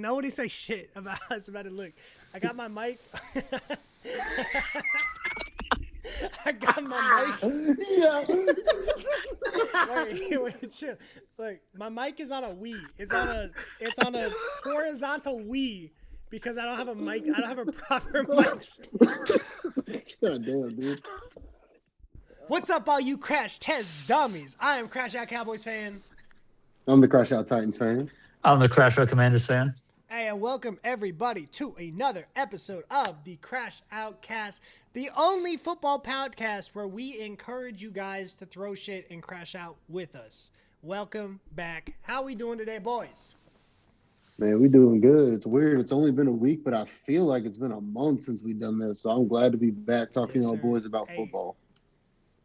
Nobody say shit about us about it. Look, I got my mic. I got my mic. Yeah. Wait, chill. Look, my mic is on a Wii. It's on a horizontal Wii because I don't have a mic. I don't have a proper mic stand. God damn, dude. What's up, all you crash test dummies? I am CrashOut Cowboys fan. I'm the CrashOut Titans fan. I'm the CrashOut Commanders fan. Hey, and welcome everybody to another episode of the Crash Outcast, the only football podcast where we encourage you guys to throw shit and crash out with us. Welcome back. How we doing today, boys? Man, we doing good. It's weird. It's only been a week, but I feel like it's been a month since we've done this. So I'm glad to be back talking to our boys about football.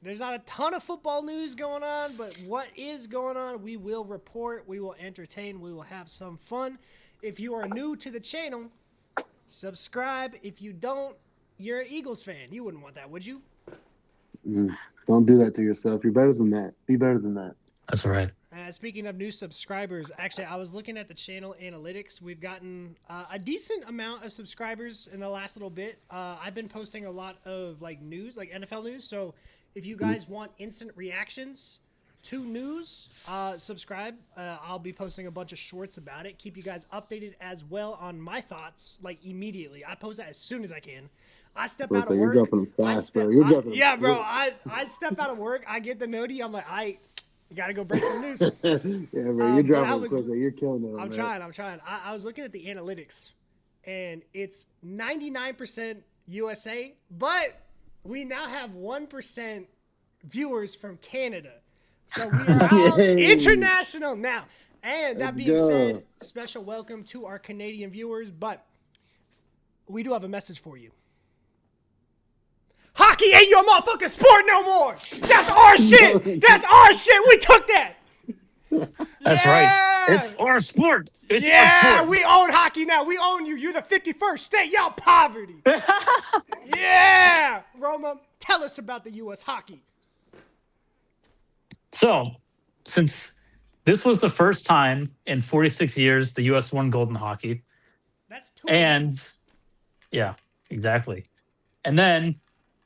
There's not a ton of football news going on, but what is going on, we will report, we will entertain, we will have some fun. If you are new to the channel, subscribe. If you don't, you're an Eagles fan. You wouldn't want that, would you? Don't do that to yourself. You're better than that. Be better than that. That's right. Speaking of new subscribers, actually, I was looking at the channel analytics. We've gotten a decent amount of subscribers in the last little bit. I've been posting a lot of news, like NFL news. So if you guys want instant reactions to news, subscribe. I'll be posting a bunch of shorts about it. Keep you guys updated as well on my thoughts, immediately. I post that as soon as I can. I step out of work. You're dropping them fast, bro. You're dropping them. Yeah, bro. I step out of work. I get the noti. I'm like, you gotta go break some news. Yeah, bro. You're dropping them quickly. You're killing it. I'm trying. I was looking at the analytics, and it's 99% USA, but we now have 1% viewers from Canada. So we are out international now. And that being said, special welcome to our Canadian viewers, but we do have a message for you. Hockey ain't your motherfucking sport no more. That's our shit. That's our shit. We took that. That's right. It's our sport. It's our sport. We own hockey now. We own you. You're the 51st state. Y'all poverty. Yeah. Roma, tell us about the U.S. hockey. So, since this was the first time in 46 years the U.S. won gold in hockey. That's two. And, yeah, exactly. And then,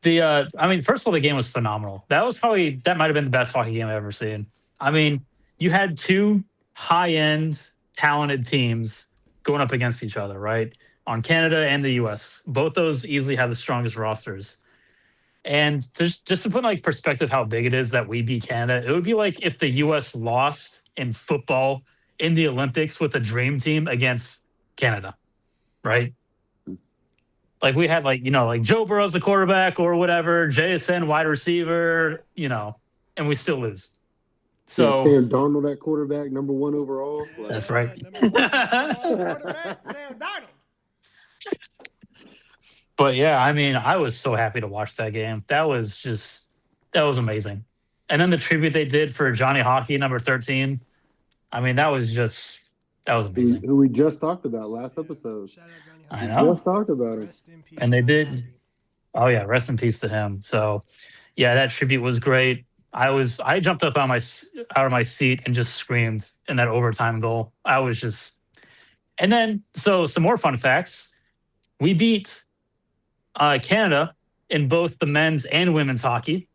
first of all, the game was phenomenal. That might have been the best hockey game I've ever seen. I mean, you had two high-end, talented teams going up against each other, right? On Canada and the U.S. Both those easily have the strongest rosters. And just to put in perspective how big it is that we beat Canada, it would be like if the U.S. lost in football in the Olympics with a dream team against Canada, right? Like we had Joe Burrow's the quarterback or whatever, JSN wide receiver, and we still lose. So Sam Darnold at quarterback, number 1 overall. That's right. Quarterback, Sam Darnold. But yeah, I was so happy to watch that game. That was amazing. And then the tribute they did for Johnny Hockey, number 13. That was amazing. Who we just talked about last episode. Shout out Johnny I Hockey. know. We just talked about it. Rest in peace, And they Johnny did. Hockey. Oh yeah, rest in peace to him. So yeah, that tribute was great. I jumped up out of my seat and just screamed in that overtime goal. And then so some more fun facts. We beat Canada in both the men's and women's hockey.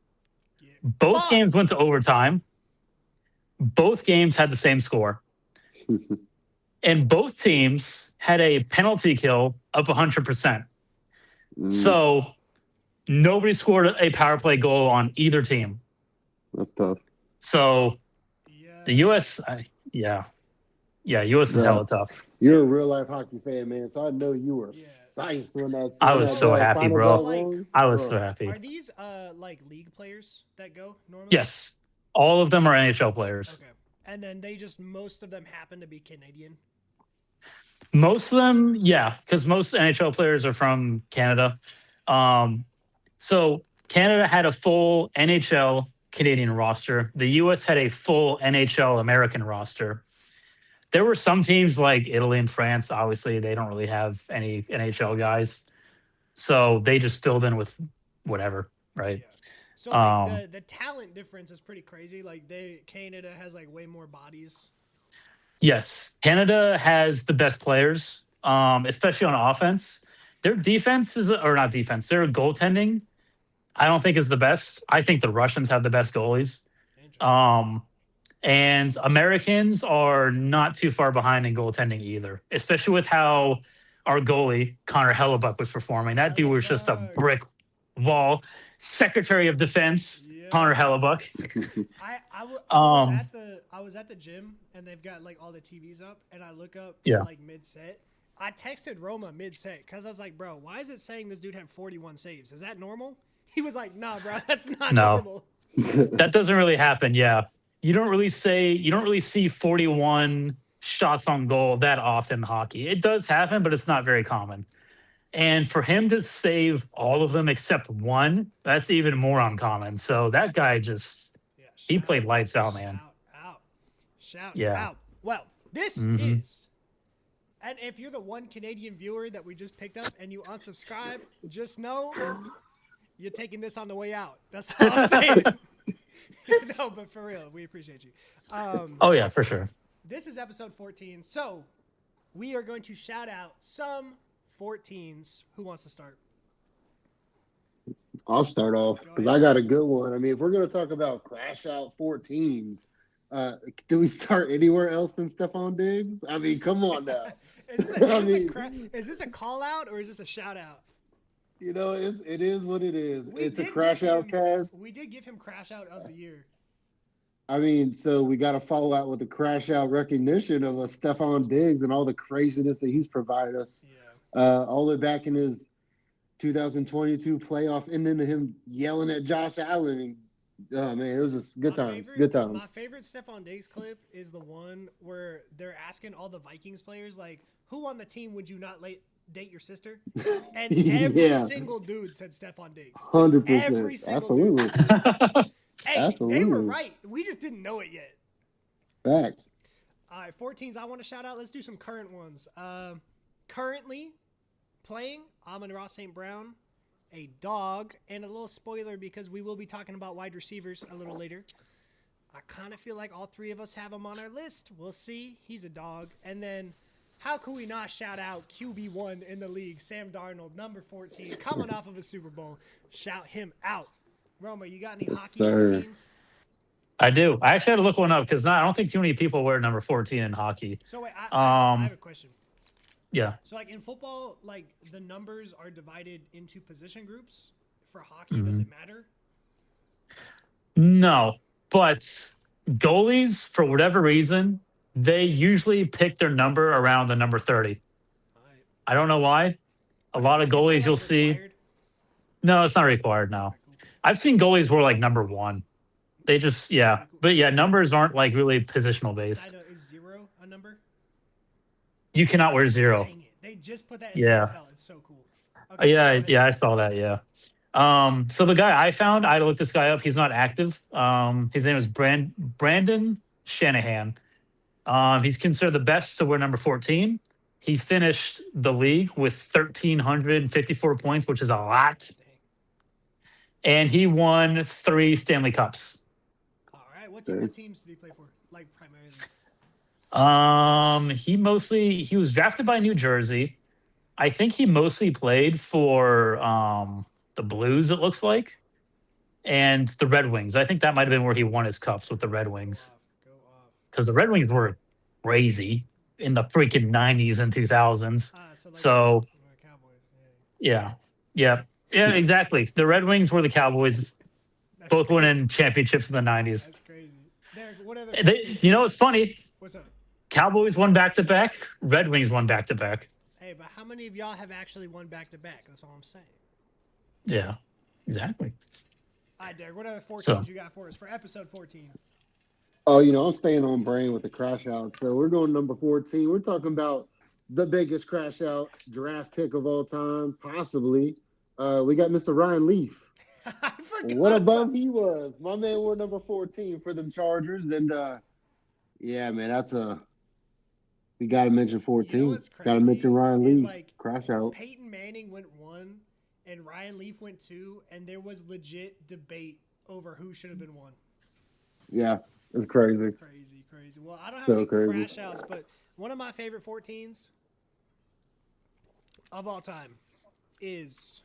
Yeah. Both games went to overtime. Both games had the same score. And both teams had a penalty kill of 100%. So nobody scored a power play goal on either team. That's tough. So the U.S., U.S. is hella tough. You're a real life hockey fan, man. So I know you were psyched when that. I was so happy, bro. I was so happy. Are these league players that go normally? Yes, all of them are NHL players. Okay, and then most of them happen to be Canadian. Most of them, yeah, because most NHL players are from Canada. So Canada had a full NHL Canadian roster. The U.S. had a full NHL American roster. There were some teams like Italy and France. Obviously, they don't really have any NHL guys, so they just filled in with whatever, right? Yeah. So the talent difference is pretty crazy. Canada has way more bodies. Yes, Canada has the best players, especially on offense. Their defense is, or not defense, their goaltending, I don't think is the best. I think the Russians have the best goalies. Interesting. Um, and Americans are not too far behind in goaltending either, especially with how our goalie, Connor Hellebuck, was performing. That dude was just a Hellebuck. brick wall. Secretary of Defense, Connor Yeah. Hellebuck. I Um, was at the gym and they've got like all the TVs up and I look up yeah, like mid set. I texted Roma mid set because I was like, bro, why is it saying this dude had 41 saves? Is that normal? He was like, nah, bro, that's not no, normal. that doesn't really happen. Yeah, you don't really see 41 shots on goal that often in hockey. It does happen, but it's not very common. And for him to save all of them except one, that's even more uncommon. So that guy just Yeah, he played lights out, man. out, shout Yeah. out. Well, this Hmm. is, and if you're the one Canadian viewer that we just picked up and you unsubscribe, just know you're taking this on the way out. That's all I'm saying. No, but for real, we appreciate you. Oh yeah, for sure. This is episode 14, so we are going to shout out some 14s. Who wants to start? I'll start off because I got a good one. I mean, if we're going to talk about crash out 14s, do we start anywhere else than Stephon Diggs? I mean, come on now. Is this a call out or is this a shout out? You know, it is what it is. It's a did crash give out him- cast. We did give him crash out of the year. I mean, so we got to follow out with the crash out recognition of a Stephon Diggs and all the craziness that he's provided us. Yeah. All the way back in his 2022 playoff, and then him yelling at Josh Allen. And, oh man, it was just good times. Good times. My favorite Stephon Diggs clip is the one where they're asking all the Vikings players, like, who on the team would you not date your sister? And every single dude said Stephon Diggs. 100%. Every single Absolutely. dude. Hey, Absolutely. they were right. We just didn't know it yet. Facts. All right, 14s I want to shout out. Let's do some current ones. Currently playing Amon-Ra St. Brown, a dog, and a little spoiler because we will be talking about wide receivers a little later. I kind of feel like all three of us have him on our list. We'll see. He's a dog. And then how can we not shout out QB1 in the league, Sam Darnold, number 14, coming off of a Super Bowl. Shout him out. Roma, you got any hockey 14s? I do. I actually had to look one up because I don't think too many people wear number 14 in hockey. So wait, I have a question. Yeah. So like in football, like the numbers are divided into position groups. For hockey, does it matter? No, but goalies, for whatever reason, they usually pick their number around the number 30. I don't know why. A lot of goalies you'll see. No, it's not required now. I've seen goalies wear like number 1. They just, yeah. But yeah, numbers aren't like really positional based. Is 0 a number? You cannot wear 0. Dang it. They just put that in the NFL. It's so cool. Okay, yeah, I saw that, yeah. So the guy I found, I had to look this guy up. He's not active. His name is Brandon Shanahan. He's considered the best to wear number 14. He finished the league with 1,354 points, which is a lot. And he won 3 Stanley Cups. All right. What teams did he play for? Like primarily? He was drafted by New Jersey. I think he mostly played for the Blues, it looks like, and the Red Wings. I think that might have been where he won his cups with the Red Wings. Go off. Because the Red Wings were crazy in the freaking 90s and 2000s. So Cowboys. yeah, exactly. The Red Wings were the Cowboys, both winning championships in the 90s. That's crazy. Derek, what other You know what's funny? What's up? Cowboys won back-to-back. Red Wings won back-to-back. Hey, but how many of y'all have actually won back-to-back? That's all I'm saying. Yeah, exactly. All right, Derek, what other 14s you got for us for episode 14? Oh, I'm staying on brain with the crash out. So we're going number 14. We're talking about the biggest crash out draft pick of all time, possibly. We got Mr. Ryan Leaf. I forgot. What a bum he was. My man wore number 14 for them Chargers. And, yeah, man, we got to mention 14. Got to mention Ryan Leaf. Like, crash out. Peyton Manning went 1, and Ryan Leaf went 2, and there was legit debate over who should have been 1. Yeah. It's crazy. Crazy. Well, I don't have So any crazy. crash outs, but one of my favorite 14s of all time is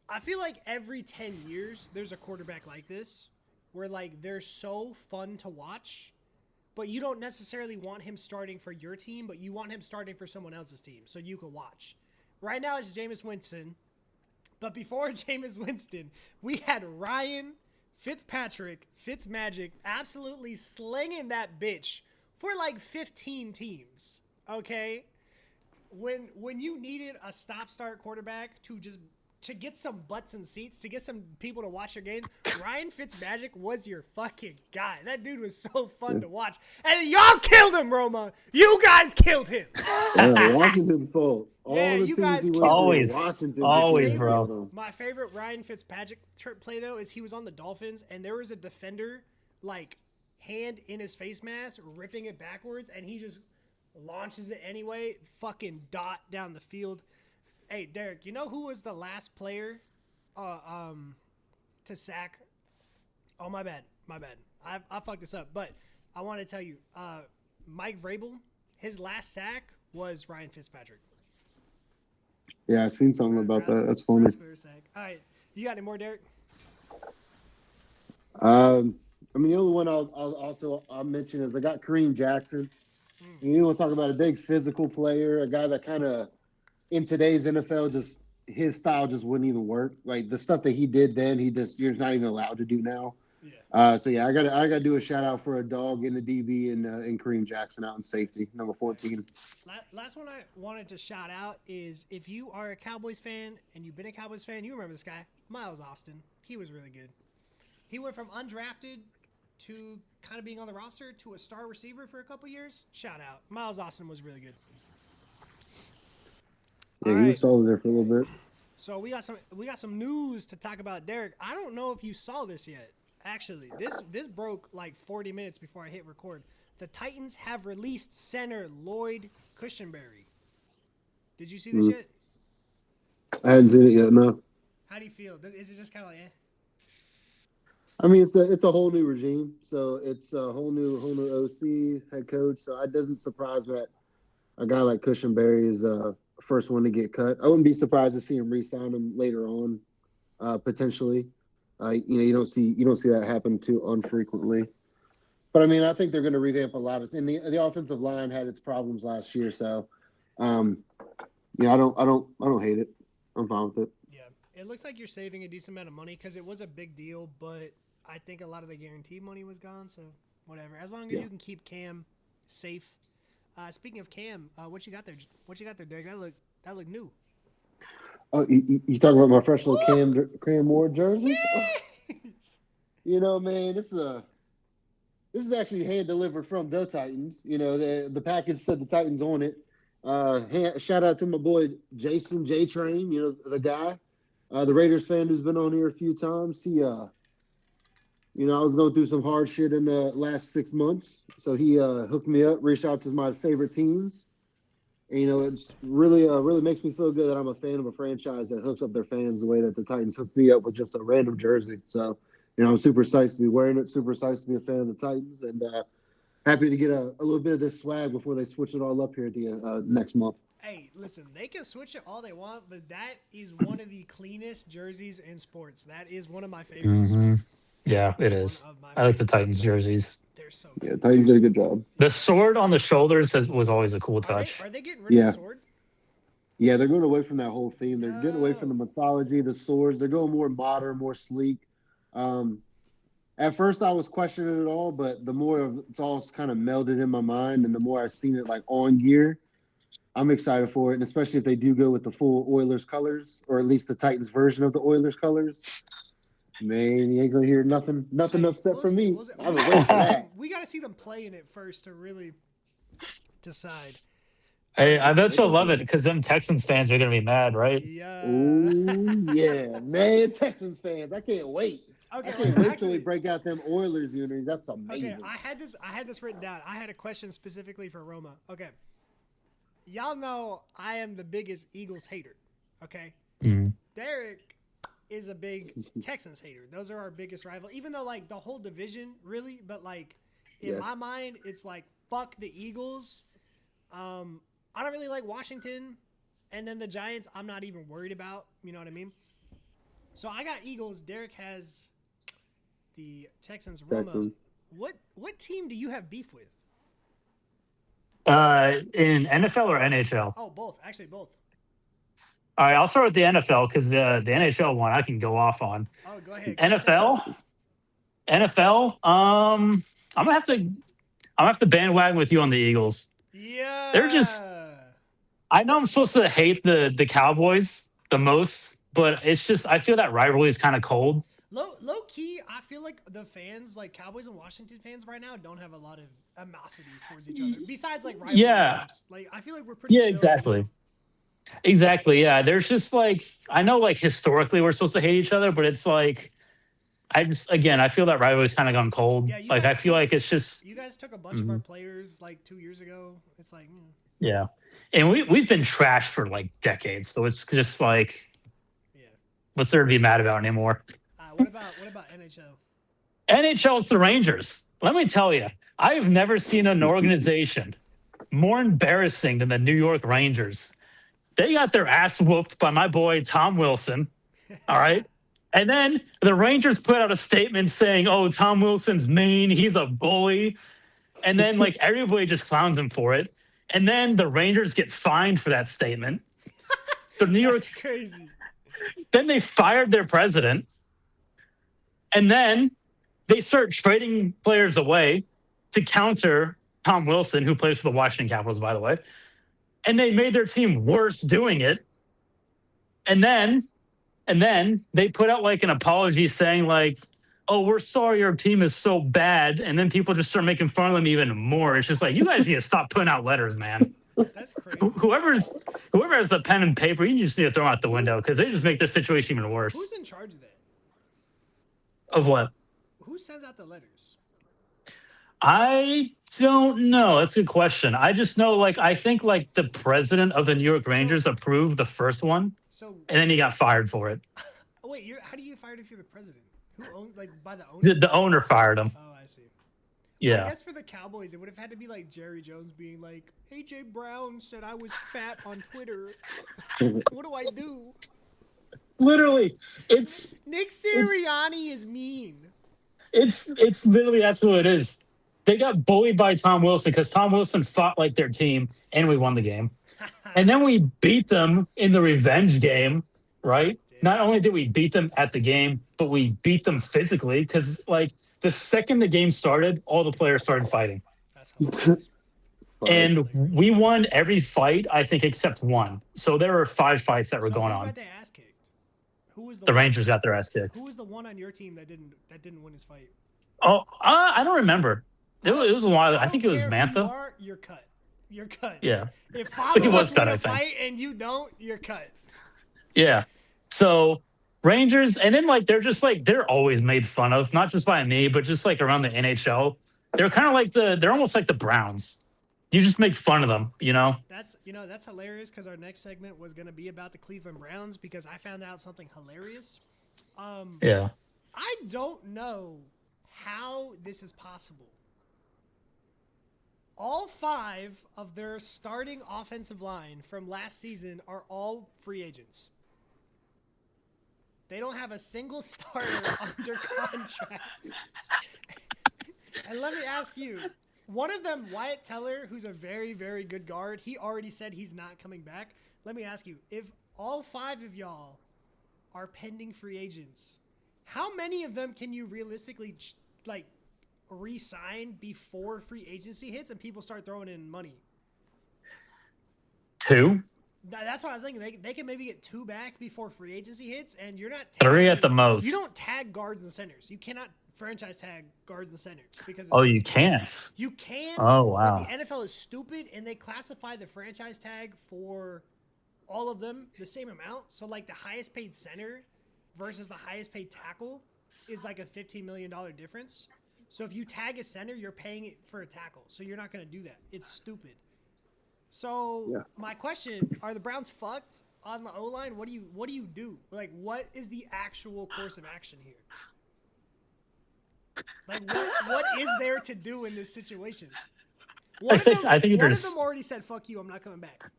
I feel like every 10 years there's a quarterback like this where like they're so fun to watch, but you don't necessarily want him starting for your team, but you want him starting for someone else's team so you can watch. Right now it's Jameis Winston, but before Jameis Winston, we had Ryan Fitzmagic absolutely slinging that bitch for like 15 teams, okay? When you needed a stop-start quarterback to get some butts and seats, to get some people to watch your game, Ryan Fitzmagic was your fucking guy. That dude was so fun to watch. And y'all killed him, Roma. You guys killed him. Yeah, Washington's fault. Yeah, All the you teams guys he went killed through, him. Washington Always, did bro. them. My favorite Ryan Fitzpatrick play, though, is he was on the Dolphins, and there was a defender, like, hand in his face mask, ripping it backwards, and he just launches it anyway, fucking dot down the field. Hey, Derek, you know who was the last player to sack? Oh, my bad. I fucked this up, but I want to tell you, Mike Vrabel, his last sack was Ryan Fitzpatrick. Yeah, I seen something about that. That's funny. All right, you got any more, Derek? I mean, the only one I'll mention is I got Kareem Jackson. You want to talk about a big physical player, a guy that kind of in today's NFL just his style just wouldn't even work. Like the stuff that he did then, you're not even allowed to do now. Yeah. So yeah, I gotta do a shout out for a dog in the DB and Kareem Jackson out in safety, number 14. Last one I wanted to shout out is if you are a Cowboys fan and you've been a Cowboys fan, you remember this guy, Miles Austin. He was really good. He went from undrafted to kind of being on the roster to a star receiver for a couple years. Shout out, Miles Austin was really good. Yeah, he was solid there for a little bit. So we got some news to talk about, Derek. I don't know if you saw this yet. Actually, this broke like 40 minutes before I hit record. The Titans have released center Lloyd Cushenberry. Did you see this yet? I hadn't seen it yet. No. How do you feel? Is it just kind of like, eh? I mean, it's a whole new regime, so it's a whole new OC head coach. So it doesn't surprise me that a guy like Cushenberry is first one to get cut. I wouldn't be surprised to see him re-sign him later on, potentially. You don't see that happen too infrequently. But I mean, I think they're going to revamp a lot. And the offensive line had its problems last year, so I don't hate it. I'm fine with it. Yeah, it looks like you're saving a decent amount of money because it was a big deal, but I think a lot of the guaranteed money was gone. So whatever, as long as you can keep Cam safe. Speaking of Cam, what you got there? Derek? That look new. Oh, you talking about my fresh little Cam Ward jersey? Yes! Man, this is actually hand delivered from the Titans. The package said the Titans on it. Shout out to my boy Jason J Train. The guy, the Raiders fan who's been on here a few times. He, I was going through some hard shit in the last 6 months, so he hooked me up, reached out to my favorite teams. And, it's really makes me feel good that I'm a fan of a franchise that hooks up their fans the way that the Titans hooked me up with just a random jersey. So, I'm super psyched to be wearing it, super psyched to be a fan of the Titans, and happy to get a little bit of this swag before they switch it all up here at the next month. Hey, listen, they can switch it all they want, but that is one of the cleanest jerseys in sports. That is one of my favorites. Mm-hmm. Yeah, it is. I like the Titans jerseys. They're so good. Yeah, Titans did a good job. The sword on the shoulders was always a cool touch. Are they getting rid of the sword? Yeah, they're going away from that whole theme. They're getting away from the mythology, the swords. They're going more modern, more sleek. At first, I was questioning it all, but the more it's all kind of melded in my mind, and the more I've seen it like on gear, I'm excited for it. And especially if they do go with the full Oilers colors, or at least the Titans version of the Oilers colors. Man, you ain't gonna hear nothing upset from me. I'm waiting for that. We got to see them play in it first to really decide. Hey, I bet you'll love it because them Texans fans are gonna be mad, right? Yeah. Ooh, yeah, man, Texans fans, I can't wait. Okay, I can't wait till we break out them Oilers unis. That's amazing. Okay, I had this written down. I had a question specifically for Roma. Okay, y'all know I am the biggest Eagles hater. Okay, Derek is a big Texans hater. Those are our biggest rival. Even though like the whole division really, but like in my mind, it's like fuck the Eagles. I don't really like Washington, and then the Giants. I'm not even worried about. You know what I mean? So I got Eagles. Derek has the Texans. Roma. What team do you have beef with? In NFL or NHL? Oh, both. Actually, both. All right, I'll start with the NFL because the NHL one I can go off on. Oh, go ahead. NFL. I'm gonna have to bandwagon with you on the Eagles. Yeah. They're just. I know I'm supposed to hate the Cowboys the most, but it's just I feel that rivalry is kind of cold. Low key, I feel like the fans, like Cowboys and Washington fans right now, don't have a lot of animosity towards each other. Besides, like rivalry games. Like I feel like we're pretty. Yeah, chill, exactly. You know? Exactly. Yeah. There's just like I know like historically we're supposed to hate each other, but it's like I feel that rivalry's kind of gone cold. Yeah, like I feel like it's just you guys took a bunch of our players like 2 years ago. It's like yeah, and we've been trashed for like decades, so it's just like what's there to be mad about anymore? What about NHL? NHL is the Rangers. Let me tell you, I've never seen an organization more embarrassing than the New York Rangers. They got their ass whooped by my boy Tom Wilson. All right. And then the Rangers put out a statement saying, oh, Tom Wilson's mean. He's a bully. And then like everybody just clowns him for it. And then the Rangers get fined for that statement. The New York That's crazy. Then they fired their president. And then they start trading players away to counter Tom Wilson, who plays for the Washington Capitals, by the way. And they made their team worse doing it. And then they put out like an apology saying like, oh, we're sorry our team is so bad. And then people just start making fun of them even more. It's just like, you guys need to stop putting out letters, man. That's crazy. Whoever has the pen and paper, you just need to throw them out the window because they just make this situation even worse. Who's in charge of that? Of what? Who sends out the letters? I don't know. That's a good question. I just know, like, I think, like, the president of the New York Rangers approved the first one, and then he got fired for it. Wait, how do you get fired if you're the president? Who owns, like, by the owner? The owner fired him. Oh, I see. Yeah. I guess for the Cowboys, it would have had to be, like, Jerry Jones being like, A.J. Brown said I was fat on Twitter. What do I do? Literally, it's... Nick Sirianni is mean. It's literally, that's what it is. They got bullied by Tom Wilson because Tom Wilson fought like their team, and we won the game. And then we beat them in the revenge game, right? Damn. Not only did we beat them at the game, but we beat them physically because, like, the second the game started, all the players started fighting. That's and we won every fight, I think, except one. So there were 5 fights that were going on. Got their ass kicked? Who was the Rangers got their ass kicked. Who was the one on your team that didn't win his fight? Oh, I don't remember. It was a while. I think it was Mantha. You're cut. You're cut. Yeah. If 5 of us win a fight and you don't, you're cut. Yeah. So Rangers, and then like they're always made fun of, not just by me, but just like around the NHL. They're kind of like they're almost like the Browns. You just make fun of them, you know? That's hilarious because our next segment was going to be about the Cleveland Browns because I found out something hilarious. Yeah. I don't know how this is possible. All 5 of their starting offensive line from last season are all free agents. They don't have a single starter under contract. And let me ask you, one of them, Wyatt Teller, who's a very, very good guard, he already said he's not coming back. Let me ask you, if all 5 of y'all are pending free agents, how many of them can you realistically, like, re-sign before free agency hits and people start throwing in money? 2? That's what I was thinking. They can maybe get 2 back before free agency hits, and you're not 3 at the most. You don't tag guards and centers. You cannot franchise tag guards and centers because you can't. You can. Oh wow. But the NFL is stupid, and they classify the franchise tag for all of them the same amount. So like the highest paid center versus the highest paid tackle is like a $15 million difference. So if you tag a center, you're paying it for a tackle. So you're not going to do that. It's stupid. So my question, are the Browns fucked? on the O-line, what do you do? Like, what is the actual course of action here? Like, what is there to do in this situation? I think One of there's them already said, "Fuck you, I'm not coming back."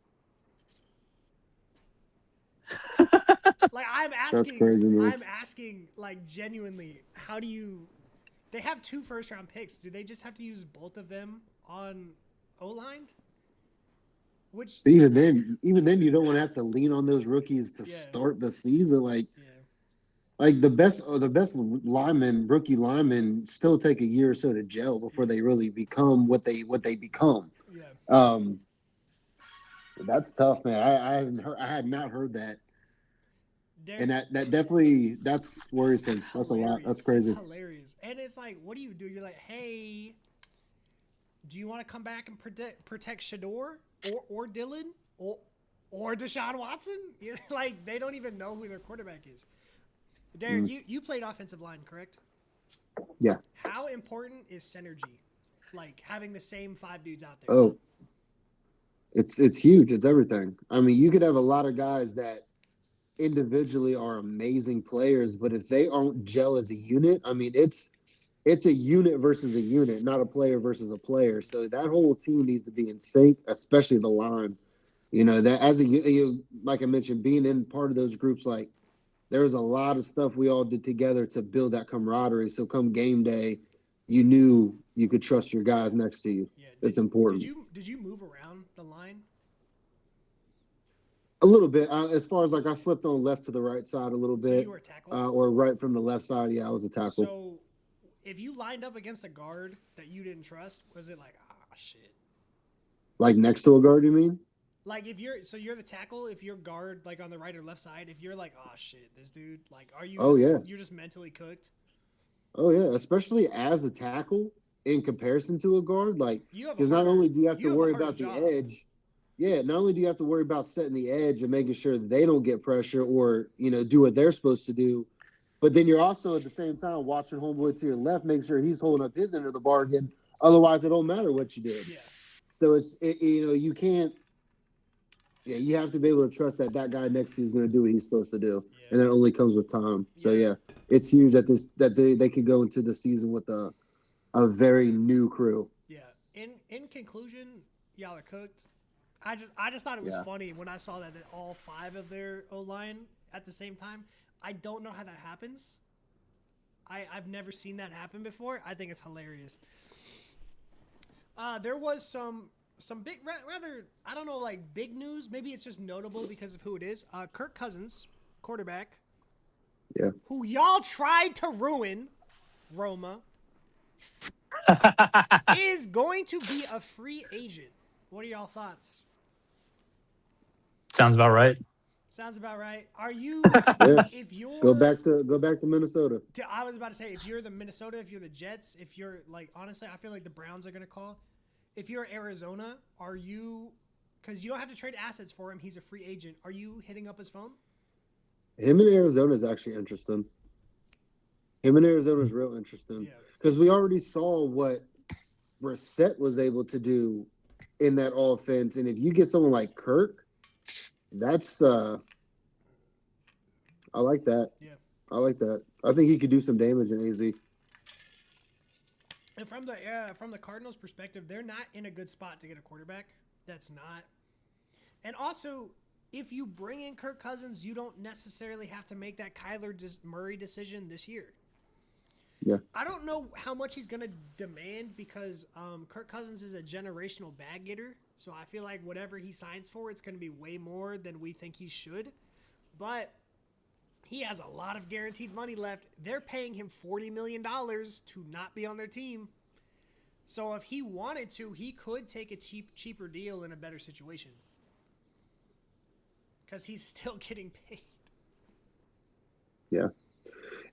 Like, That's crazy, man. I'm asking, like, genuinely, how do you? They have 2 first-round picks. Do they just have to use both of them on O-line? Which But even then, you don't want to have to lean on those rookies to start the season. Like the best linemen, rookie linemen, still take a year or so to gel before they really become what they become. Yeah. That's tough, man. I had not heard that. Derek, And that definitely that's worrisome. it's That's a lot. That's hilarious. crazy. It's hilarious. And it's like, what do? You're like, hey, do you want to come back and protect Shador or Dylan or Deshaun Watson? You know, like, they don't even know who their quarterback is. Derek, you played offensive line, correct? Yeah. How important is synergy? Like, having the same 5 dudes out there. Oh, it's huge. It's everything. I mean, you could have a lot of guys that individually are amazing players, but if they aren't gel as a unit, I mean, it's a unit versus a unit, not a player versus a player. So that whole team needs to be in sync, especially the line. You know, that as like I mentioned, being in part of those groups, like there was a lot of stuff we all did together to build that camaraderie. So come game day, you knew you could trust your guys next to you. Yeah, it's important. Did you move around the line? A little bit. As far as like I flipped on left to the right side a little bit. So you were a tackle? Or right from the left side. Yeah, I was a tackle. So if you lined up against a guard that you didn't trust, was it like, shit? Like next to a guard, you mean? Like if you're the tackle, if you're guard like on the right or left side, if you're like, shit, this dude, like, are you? You're just mentally cooked. Oh yeah, especially as a tackle in comparison to a guard, like because not only do you have to worry about the edge, not only do you have to worry about setting the edge and making sure they don't get pressure or do what they're supposed to do, but then you're also at the same time watching homeboy to your left, make sure he's holding up his end of the bargain. Otherwise, it don't matter what you did. Yeah. So you can't. Yeah, you have to be able to trust that guy next to you is going to do what he's supposed to do, and that only comes with time. So it's huge that they could go into the season with a very new crew. Yeah. In conclusion, y'all are cooked. I just thought it was funny when I saw that all 5 of their O-line at the same time. I don't know how that happens. I've never seen that happen before. I think it's hilarious. There was some big, rather, I don't know, like big news. Maybe it's just notable because of who it is. Kirk Cousins, quarterback. Yeah. Who y'all tried to ruin, ROMA, is going to be a free agent. What are y'all thoughts? Sounds about right. Sounds about right. Are you? If you're go back to Minnesota. I was about to say, if you're the Minnesota, if you're the Jets, if you're like, honestly, I feel like the Browns are gonna call. If you're Arizona, are you? Because you don't have to trade assets for him. He's a free agent. Are you hitting up his phone? Him in Arizona is actually interesting. Him in Arizona is real interesting because we already saw what Brissett was able to do in that offense, and if you get someone like Kirk, that's I like that. Yeah, I like that. I think he could do some damage in AZ. And from the Cardinals' perspective, they're not in a good spot to get a quarterback. That's not. And also, if you bring in Kirk Cousins, you don't necessarily have to make that Kyler Murray decision this year. Yeah. I don't know how much he's going to demand because Kirk Cousins is a generational bag getter. So I feel like whatever he signs for, it's going to be way more than we think he should. But he has a lot of guaranteed money left. They're paying him $40 million to not be on their team. So if he wanted to, he could take a cheaper deal in a better situation. Because he's still getting paid. Yeah.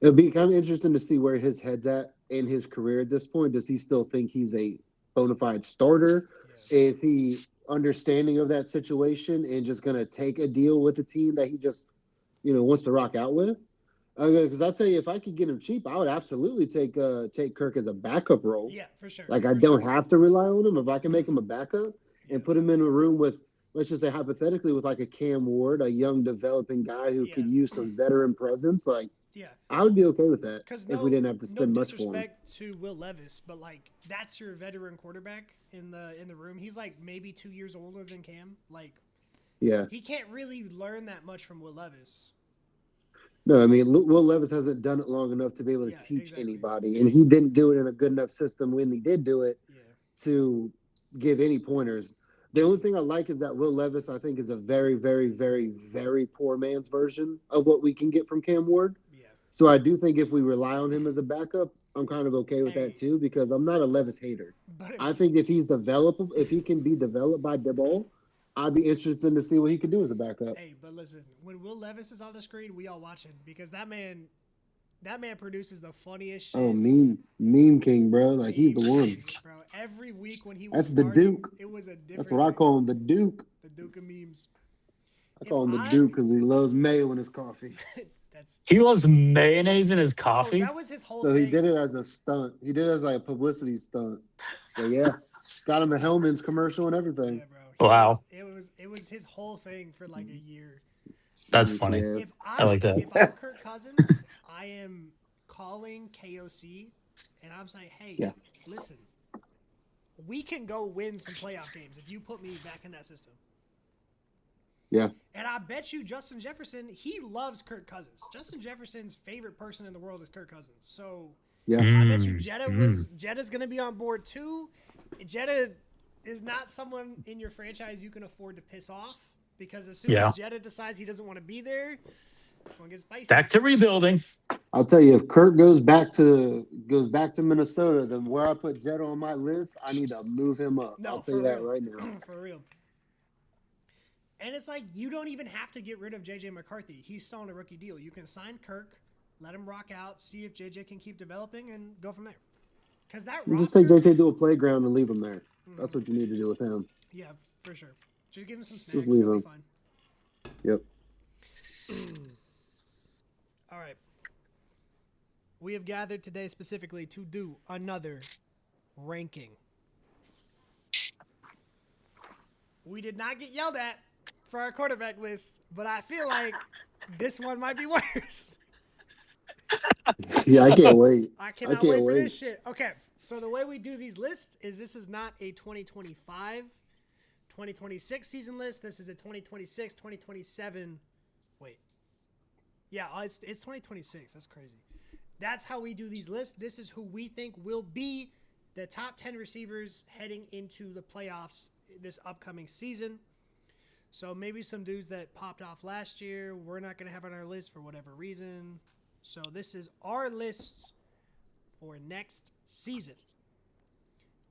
It'll be kind of interesting to see where his head's at in his career at this point. Does he still think he's a bona fide starter? Yeah. Is he understanding of that situation and just going to take a deal with the team that he just, wants to rock out with? Because I'll tell you, if I could get him cheap, I would absolutely take Kirk as a backup role. Yeah, for sure. Like I don't have to rely on him. If I can make him a backup and put him in a room with let's just say hypothetically, with like a Cam Ward, a young developing guy who could use some veteran presence, like I would be okay with that if we didn't have to spend much for him. No disrespect to Will Levis, but like that's your veteran quarterback in the room. He's like maybe 2 years older than Cam. Like, he can't really learn that much from Will Levis. No, I mean, Will Levis hasn't done it long enough to be able to teach anybody, and he didn't do it in a good enough system when he did do it to give any pointers. The only thing I like is that Will Levis, I think, is a very, very, very, very poor man's version of what we can get from Cam Ward. Yeah. So I do think if we rely on him as a backup, I'm kind of okay with that too, because I'm not a Levis hater. I think if he can be developed by DeBall, I'd be interested to see what he could do as a backup. Hey, but listen, when Will Levis is on the screen, we all watch him because that man produces the funniest shit. Oh, meme king, bro. Like he's the one. Bro, every week when he was the Duke. It was a different. That's what I call him, the Duke. The Duke of memes. I call him the Duke because he loves mayo in his coffee. He loves mayonnaise in his coffee. That was his whole. So he did it as a stunt. He did it as like a publicity stunt. But yeah, got him a Hellman's commercial and everything. Yeah, bro. Wow. It was his whole thing for like a year. That's funny. Yes. I like that. If I'm Kirk Cousins, I am calling KOC and I'm saying, hey, listen, we can go win some playoff games if you put me back in that system. Yeah. And I bet you Justin Jefferson, he loves Kirk Cousins. Justin Jefferson's favorite person in the world is Kirk Cousins. So I bet you Jetta's going to be on board too. Jetta is not someone in your franchise you can afford to piss off because as soon as Jetta decides he doesn't want to be there, it's going to get spicy. Back to rebuilding. I'll tell you, if Kirk goes back to Minnesota, then where I put Jetta on my list, I need to move him up. I'll tell you that right now. For real. And it's like you don't even have to get rid of JJ McCarthy. He's still on a rookie deal. You can sign Kirk, let him rock out, see if JJ can keep developing, and go from there. Because just take JJ to a playground and leave him there. That's what you need to do with him. Yeah, for sure. Just give him some snacks. Just leave him. Fine. Yep. All right. We have gathered today specifically to do another ranking. We did not get yelled at for our quarterback list, but I feel like this one might be worse. Yeah, I can't wait. I cannot wait for this shit. Okay, so the way we do these lists is this is not a 2025, 2026 season list. This is a 2026, 2027. Wait. Yeah, it's 2026. That's crazy. That's how we do these lists. This is who we think will be the top 10 receivers heading into the playoffs this upcoming season. So maybe some dudes that popped off last year, we're not going to have on our list for whatever reason. So this is our list for next season.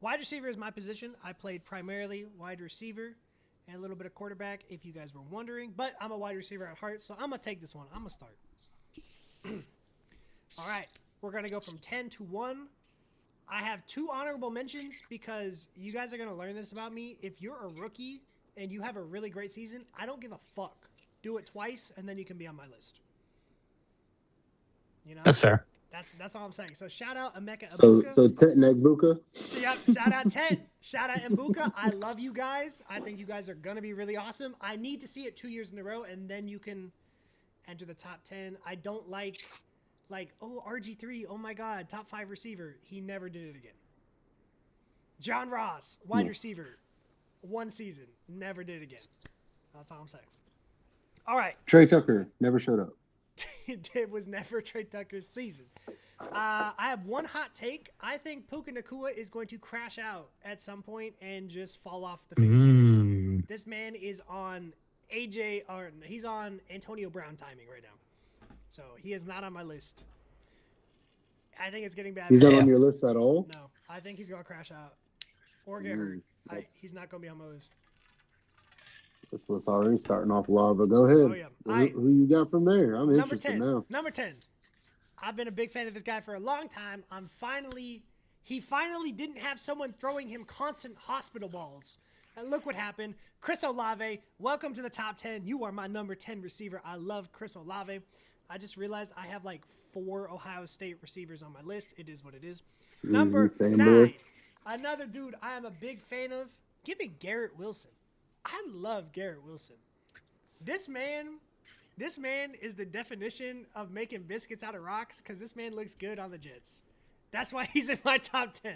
Wide receiver is my position. I played primarily wide receiver and a little bit of quarterback, if you guys were wondering. But I'm a wide receiver at heart, so I'm going to take this one. I'm going to start. All right. We're going to go from 10 to 1. I have 2 honorable mentions because you guys are going to learn this about me. If you're a rookie and you have a really great season, I don't give a fuck. Do it twice, and then you can be on my list. You know? That's fair. That's all I'm saying. So shout out Emeka Ibuka. So Tet Nagbuka. So yeah, shout out Tet. Shout out Mbuka. I love you guys. I think you guys are going to be really awesome. I need to see it 2 years in a row, and then you can enter the top 10. I don't like, oh, RG3, oh my God, top 5 receiver. He never did it again. John Ross, wide receiver, 1 season, never did it again. That's all I'm saying. All right. Trey Tucker never showed up. It was never Trey Tucker's season. I have one hot take. I think Puka Nacua is going to crash out at some point and just fall off the face of the earth. This man is on he's on Antonio Brown timing right now. So he is not on my list. I think it's getting bad. He's not on your list at all? No. I think he's going to crash out or get hurt. He's not going to be on my list. This list already starting off lava. Go ahead. Oh, yeah. Who you got from there? I'm interested now. Number 10. I've been a big fan of this guy for a long time. He finally didn't have someone throwing him constant hospital balls. And look what happened. Chris Olave, welcome to the top 10. You are my number 10 receiver. I love Chris Olave. I just realized I have 4 Ohio State receivers on my list. It is what it is. Number 9. Another dude I am a big fan of. Give me Garrett Wilson. I love Garrett Wilson. This man is the definition of making biscuits out of rocks because this man looks good on the Jets. That's why he's in my top 10.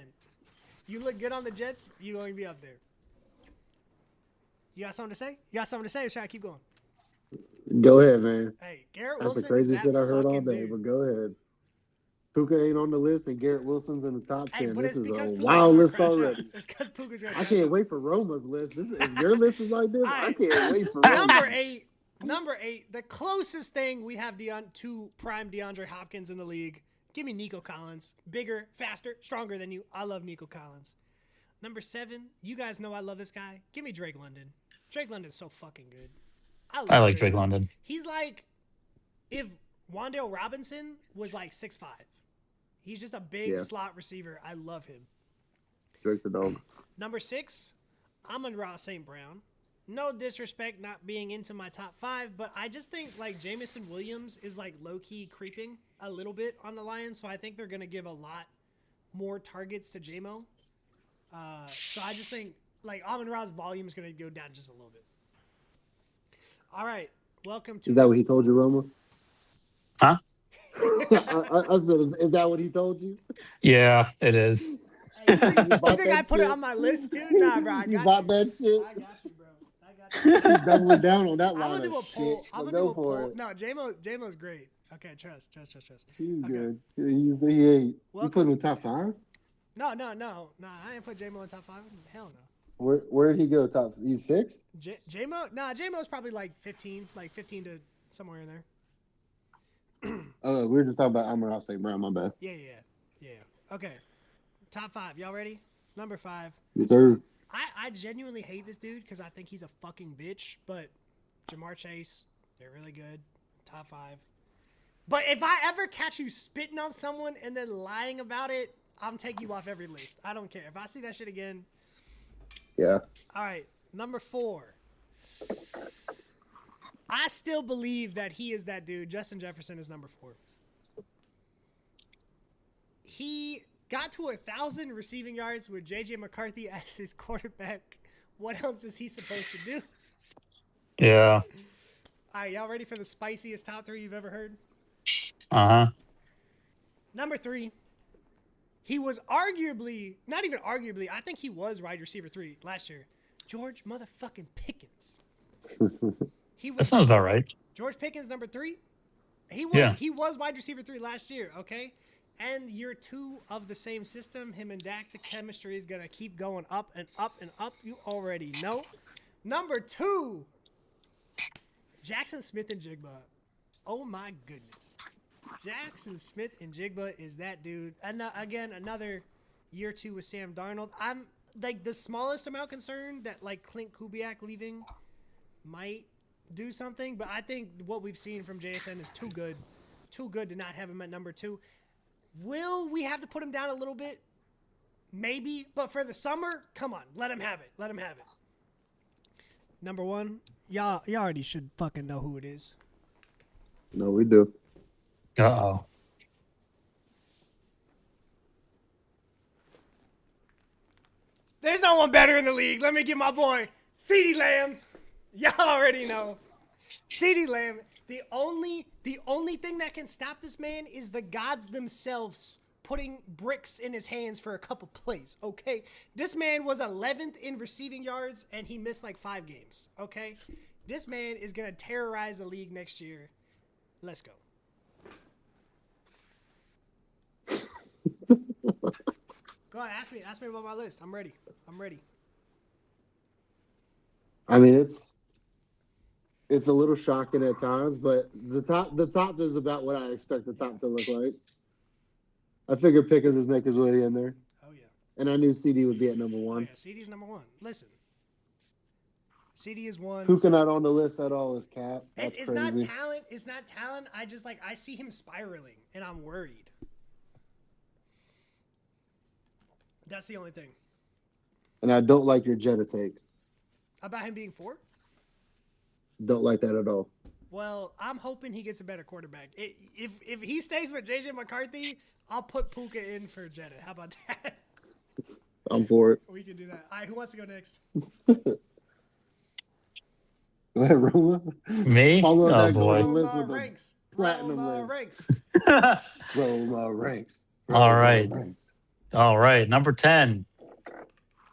You look good on the Jets, you're going to be up there. You got something to say? You got something to say or should I keep going? Go ahead, man. Hey, Garrett That's Wilson. the craziest shit I heard all day, dude. but go ahead. Puka ain't on the list and Garrett Wilson's in the top 10. But This is a Puka's wild list already. It's because Puka's going to I can't wait for Roma's list. If your list is like this, I can't wait for Roma's. Number 8, the closest thing we have to prime DeAndre Hopkins in the league. Give me Nico Collins. Bigger, faster, stronger than you. I love Nico Collins. Number 7, you guys know I love this guy. Give me Drake London. Drake London's so fucking good. I like Drake London. He's like if Wan'Dale Robinson was like 6'5". He's just a big slot receiver. I love him. Drake's a dog. Number 6, Amon-Ra St. Brown. No disrespect not being into my top 5, but I just think like Jameson Williams is like low-key creeping a little bit on the Lions, so I think they're going to give a lot more targets to J-Mo. So I just think like Amon-Ra's volume is going to go down just a little bit. All right, welcome to... Is that what he told you, Roma? Huh? I said, is that what he told you? Yeah, it is. Hey, you think I put it on my list too? Nah, bro. You bought that shit? I got you, bro. He's doubling down on that line of shit. I'm gonna do a poll. No, J-Mo's great. Okay, trust. He's okay. good. He ain't. You put him in top 5? No. I didn't put J-Mo in top 5. Hell no. Where did he go? Top? He's 6. J-Mo? Nah, J-Mo's probably like 15 to somewhere in there. We were just talking about Amon-Ra St. Brown. My bad. Yeah. Okay, top 5. Y'all ready? Number 5. Yes, sir. I genuinely hate this dude because I think he's a fucking bitch, but Jamar Chase, they're really good. Top 5. But if I ever catch you spitting on someone and then lying about it, I'm taking you off every list. I don't care. If I see that shit again. Yeah. All right. Number 4. I still believe that he is that dude. Justin Jefferson is number 4. He got to 1,000 receiving yards with J.J. McCarthy as his quarterback. What else is he supposed to do? Yeah. All right, y'all ready for the spiciest top 3 you've ever heard? Uh-huh. Number 3. He was arguably, not even arguably, I think he was wide receiver 3 last year. George motherfucking Pickens. That sounds about right. George Pickens, number 3. He was wide receiver 3 last year, okay? And year 2 of the same system, him and Dak, the chemistry is going to keep going up and up and up. You already know. Number 2, Jackson Smith and Jigba. Oh, my goodness. Jackson Smith and Jigba is that dude. And again, another year 2 with Sam Darnold. I'm like the smallest amount concerned that like Clint Kubiak leaving might do something, but I think what we've seen from JSN is too good to not have him at number 2. Will we have to put him down a little bit? Maybe, but for the summer, come on, let him have it. Number 1, y'all already should fucking know who it is. No, we do. Uh-oh. There's no one better in the league. Let me get my boy, CeeDee Lamb. Y'all already know. CeeDee Lamb. The only thing that can stop this man is the gods themselves putting bricks in his hands for a couple plays, okay? This man was 11th in receiving yards, and he missed like 5 games, okay? This man is going to terrorize the league next year. Let's go. Go ahead, ask me about my list. I'm ready. I mean, it's a little shocking at times, but the top is about what I expect the top to look like. I figured Pickens is making his way in there. Oh yeah. And I knew CD would be at number 1. Oh, yeah, CD's number 1. Listen. CD is 1. Puka not on the list at all is Cap. That's it's crazy. not talent. I just I see him spiraling and I'm worried. That's the only thing. And I don't like your Jetta take. About him being 4? Don't like that at all. Well, I'm hoping he gets a better quarterback. If he stays with J.J. McCarthy, I'll put Puka in for Jetta. How about that? I'm for it. We can do that. All right, who wants to go next? Go ahead, Roma. Me? Follow Oh that boy. golden list Roma with a ranks. platinum Roma list. ranks. Roma ranks. All Roma right. ranks. All right. Number 10.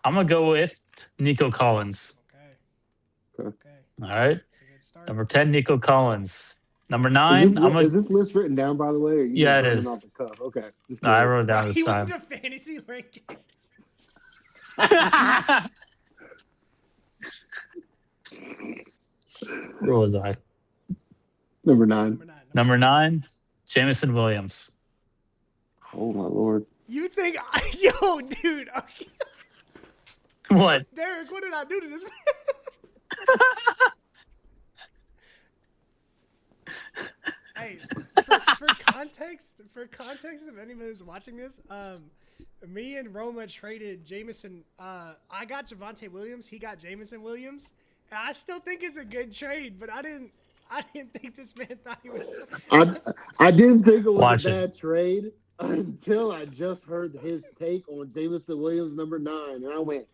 I'm gonna go with Nico Collins. Okay. Okay. All right. That's a good start. Number 10, Nico Collins. Number 9, Is I'm this gonna. is this list written down, by the way, or are you Yeah, just it running off is. the cuff? Okay, just No, I curious. wrote it down Bro, this he went time. to fantasy rankings. Where was I? Number 9. Number 9. Number 9, Jamison Williams. Oh my lord. You think, yo, dude? Okay. What? Derek, what did I do to this man? Hey, for context, if anybody's watching this, me and Roma traded Jamison. I got Javonte Williams. He got Jamison Williams. And I still think it's a good trade, but I didn't think this man thought he was. I didn't think it was Watch a it. bad trade until I just heard his take on Jamison Williams number 9, and I went,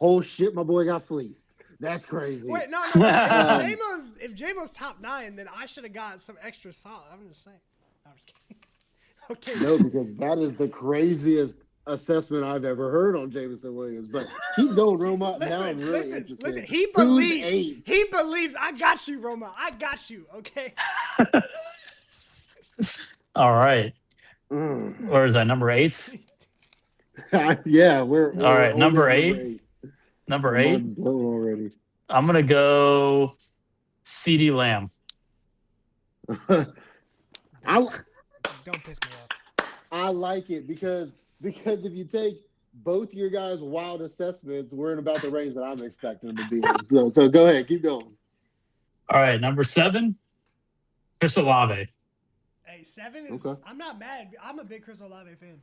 "Oh shit, my boy got fleeced. That's crazy." Wait, no. If J-Mo's top 9, then I should have got some extra solid. I'm just saying. No, I'm just kidding. Okay. No, because that is the craziest assessment I've ever heard on Jamison Williams. But keep going, Roma. Now I'm really interested. Listen. He Who's believes. 8? He believes. I got you, Roma. I got you. Okay. All right. Mm. Where is that? Number 8? Yeah, we're All right. only Number on 8. Number My 8. mind's blown already. I'm gonna go CeeDee Lamb. Don't piss me off. I like it because if you take both your guys' wild assessments, we're in about the range that I'm expecting them to be in. So go ahead, keep going. All right. Number 7, Chris Olave. Hey, 7 is. Okay. I'm not mad. I'm a big Chris Olave fan.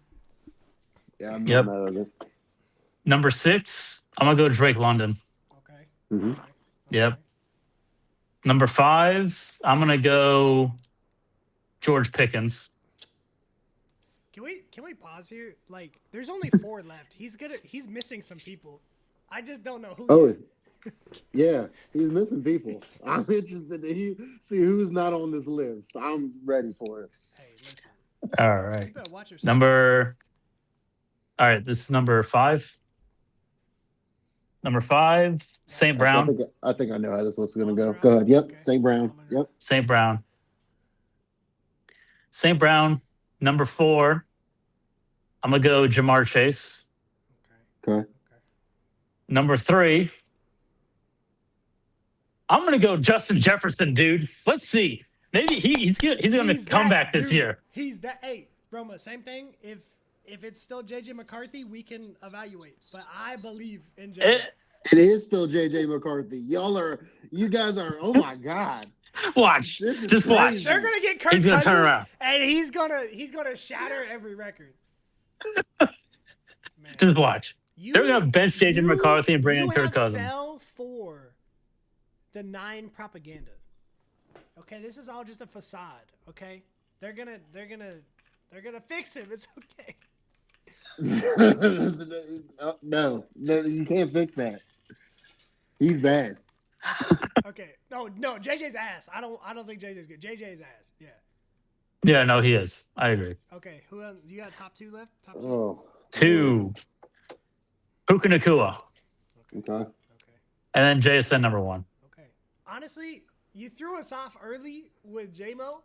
Yeah, I'm Yep. not mad at it. Number 6, I'm gonna go Drake London. Okay. Mhm. Okay. Yep. Number 5, I'm gonna go George Pickens. Can we pause here? Like, there's only 4 left. He's missing some people. I just don't know who. Oh, yeah, he's missing people. I'm interested to see who's not on this list. I'm ready for it. Hey, listen. All You right. better watch yourself. All right. This is number 5. Number 5, St. Brown. I think I know how this list is going to go. Almond Go ahead. Yep, okay. St. Brown. Almond Yep. St. Brown. St. Brown. Number 4, I'm gonna go Jamar Chase. Okay. Number 3, I'm gonna go Justin Jefferson, dude. Let's see. Maybe he's gonna come back this year. He's that. Hey, Roma, same thing. If it's still JJ McCarthy, we can evaluate. But I believe in JJ. It is still JJ McCarthy. You guys are. Oh my god. Watch. This is Just watch. crazy. They're gonna get Kirk He's gonna Cousins, turn around. and he's gonna shatter every record. Man, Just watch. They're gonna bench JJ McCarthy and bring in Kirk Cousins. Fell for the 9 propaganda. Okay, this is all just a facade. Okay, they're gonna fix him. It's okay. No, you can't fix that. He's bad. Okay, no, JJ's ass. I don't think JJ's good. JJ's ass. Yeah. Yeah, no, he is. I agree. Okay, who else? You got top 2 left? Top 2. Oh. 2, Puka Nacua, Okay. Okay. and then JSN number 1. Okay. Honestly, you threw us off early with JMO.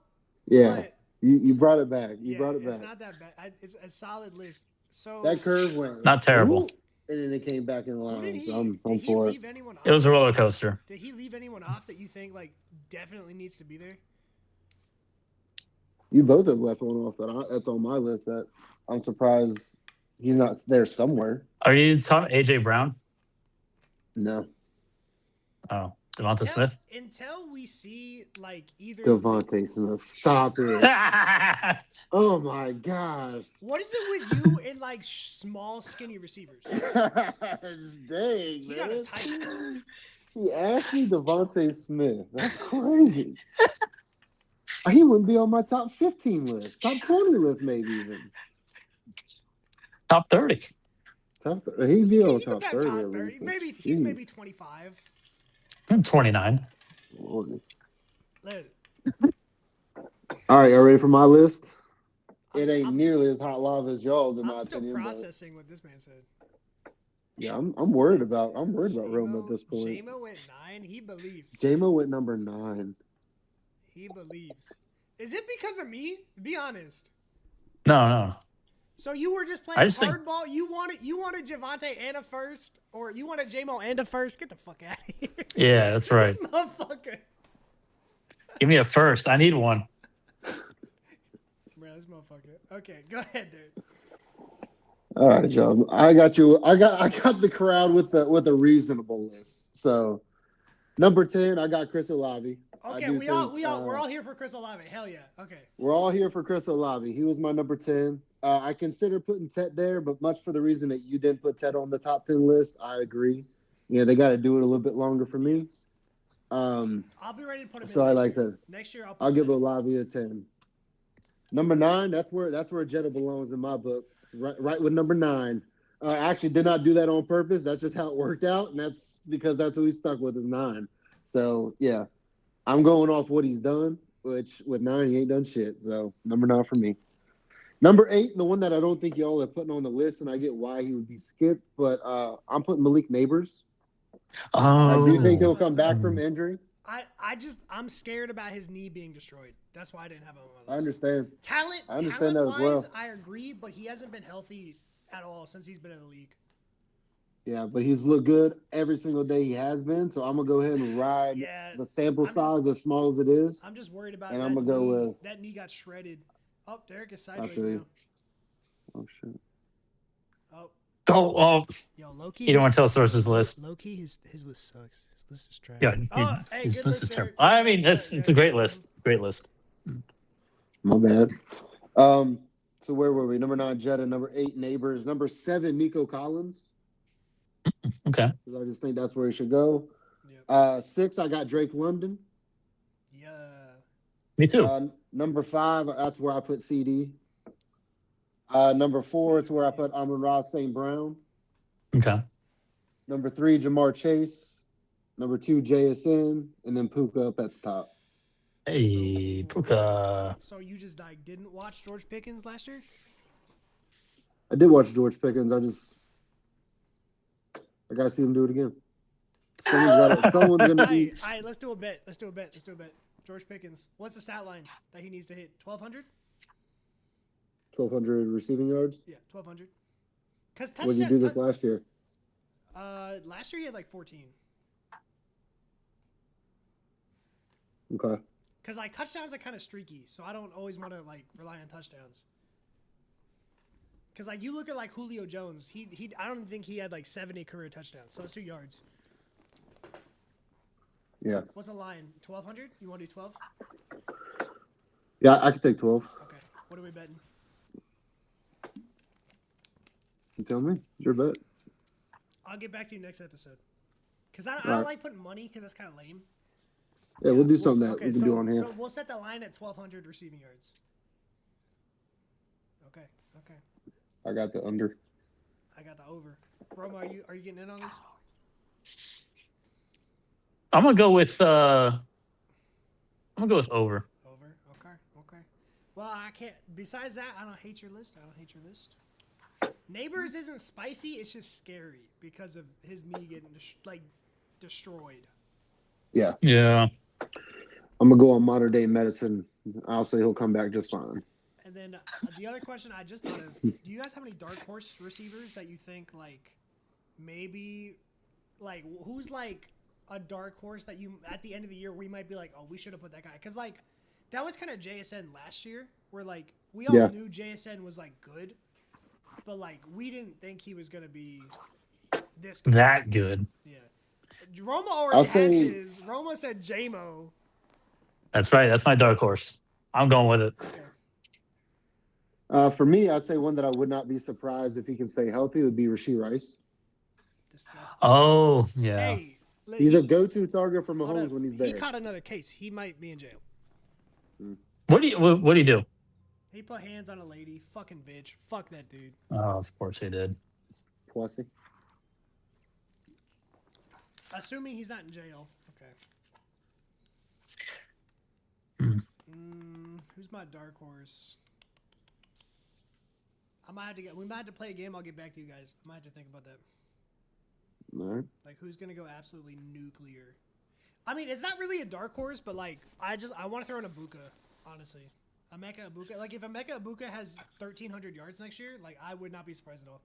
Yeah. But You brought it back. You yeah, brought it it's back. not that bad. It's a solid list. So That curve went Not terrible. ooh, and then it came back in who line. did So I'm did he for it. leave anyone off? It was a roller coaster. Did he leave anyone off that you think like definitely needs to be there? You both have left one off that's on my list. That I'm surprised he's not there somewhere. Are you talking AJ Brown? No, Oh, Devonta Smith. Until we see like either. Devontae Smith. Stop it. Oh my gosh. What is it with you and like small, skinny receivers? Dang, You got a man. tight. He asked me Devontae Smith. That's crazy. He wouldn't be on my top 15 list, top 20 list, maybe even. Top 30. He'd be on You top got 30 top at 30. least. Maybe he's maybe 25. I'm 29. Lord. Look, All right, y'all ready for my list? I'm, It ain't I'm, nearly as hot lava as y'all's, in my I'm still opinion. But processing what this man said. yeah, I'm worried about Roma at this point. J-Mo went 9. He believes. J-Mo went number 9. He believes. Is it because of me? Be honest. No. So you were just I playing just think hardball. You wanted Javante and a first, or you wanted J-Mo and a first. Get the fuck out of here. yeah, that's right. This motherfucker. Give me a first. I need one. Bro, this motherfucker. Okay, go ahead, dude. All right, Joe. I got you. I got the crowd with a reasonable list. So, number 10, I got Chris Olave. Okay, we're all here for Chris Olave. Hell yeah. Okay. We're all here for Chris Olave. He was my number 10. I consider putting Tet there, but much for the reason that you didn't put Tet on the top 10 list. I agree. Yeah, they got to do it a little bit longer for me. I'll be ready to put him so in like I said, next year I'll give Olave a 10. Number 9, that's where Jetta belongs in my book. Right with number 9. I actually did not do that on purpose. That's just how it worked out, and that's because that's who he stuck with is 9. So yeah, I'm going off what he's done, which with 9 he ain't done shit. So number 9 for me. Number 8, the one that I don't think y'all are putting on the list, and I get why he would be skipped, but I'm putting Malik Neighbors. Oh, I do think he'll come back from injury. I'm scared about his knee being destroyed. That's why I didn't have him on my list. I understand. I understand that as well. I agree, but he hasn't been healthy at all since he's been in the league. Yeah, but he's looked good every single day he has been. So I'm gonna go ahead and ride the sample size as small as it is. I'm just worried about and I'm gonna go with that knee got shredded. Oh, Derek is sideways now. Oh shit. Oh. Yo, Loki. You don't want to tell sources list. Loki, his list sucks. His list is trash. Yeah. Hey, his good list list, is terrible. Derek. I mean, it's a great list. Great list. My bad. So where were we? Number 9, Jetta. Number 8, Neighbors. Number 7, Nico Collins. Okay. I just think that's where he should go. Yep. 6, I got Drake London. Yeah. Me too. Number 5, that's where I put CD. Number 4, it's where I put Amon-Ra St. Brown. Okay. Number 3, Jamar Chase. Number 2, JSN. And then Puka up at the top. Hey, Puka. So you just didn't watch George Pickens last year? I did watch George Pickens. I gotta see him do it again. Someone's gonna be. All right, let's do a bet. George Pickens. What's the stat line that he needs to hit? 1,200? 1,200 receiving yards? Yeah, 1,200. Because what did you do this last year? Last year he had 14. Okay. Because touchdowns are kind of streaky, so I don't always want to rely on touchdowns. Because you look at Julio Jones, he I don't think he had 70 career touchdowns. So let's do yards. Yeah. What's the line? 1,200? You want to do 12? Yeah, I could take 12. Okay. What are we betting? You tell me. It's your bet. I'll get back to you next episode. Because I don't like putting money because that's kind of lame. Yeah, we'll do something we can do on here. So we'll set the line at 1,200 receiving yards. Okay. I got the under. I got the over. Roma, are you getting in on this? I'm gonna go with over. Over. Okay. Well, I can't. Besides that, I don't hate your list. Neighbors isn't spicy. It's just scary because of his knee getting destroyed. Yeah. Yeah. I'm gonna go on modern day medicine. I'll say he'll come back just fine. And then the other question I just thought of: do you guys have any dark horse receivers that you think maybe who's a dark horse that you at the end of the year we might be we should have put that guy because that was kind of JSN last year where we all knew JSN was good, but we didn't think he was gonna be this good. That good. Yeah. Roma already has his. Roma said J-Mo. That's right. That's my dark horse. I'm going with it. Okay. For me, I'd say one that I would not be surprised if he can stay healthy would be Rashee Rice. Disgusting. Oh, yeah. Hey, he's a go-to target for Mahomes when he's there. He caught another case. He might be in jail. What do you do? He put hands on a lady. Fucking bitch. Fuck that dude. Oh, of course he did. Pussy. Assuming he's not in jail. Okay. Who's my dark horse? We might have to play a game. I'll get back to you guys. I might have to think about that. All right. Like, who's gonna go absolutely nuclear? I mean, it's not really a dark horse, but like, I want to throw in Ibuka. Honestly, Emeka Ibuka. Like, if Emeka Ibuka has 1,300 yards next year, like, I would not be surprised at all.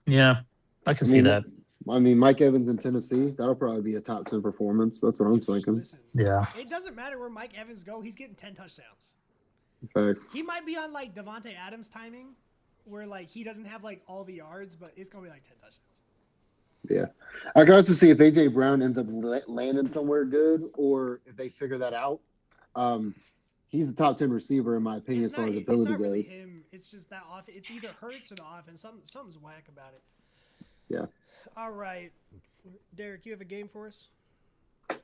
Yeah, I can see that. I mean, Mike Evans in Tennessee, that'll probably be a top 10 performance. That's what I'm thinking. Listen, Yeah. it doesn't matter where Mike Evans go. He's getting 10 touchdowns. Facts. He might be on like Devontae Adams timing, where like he doesn't have like all the yards, but it's gonna be like 10 touchdowns. Yeah, I can also see if AJ Brown ends up landing somewhere good, or if they figure that out. He's the top 10 receiver in my opinion as far as ability it's not really goes. him. It's just that off. It's either Hurts or the offense. Something's whack about it. Yeah. All right, Derek, you have a game for us?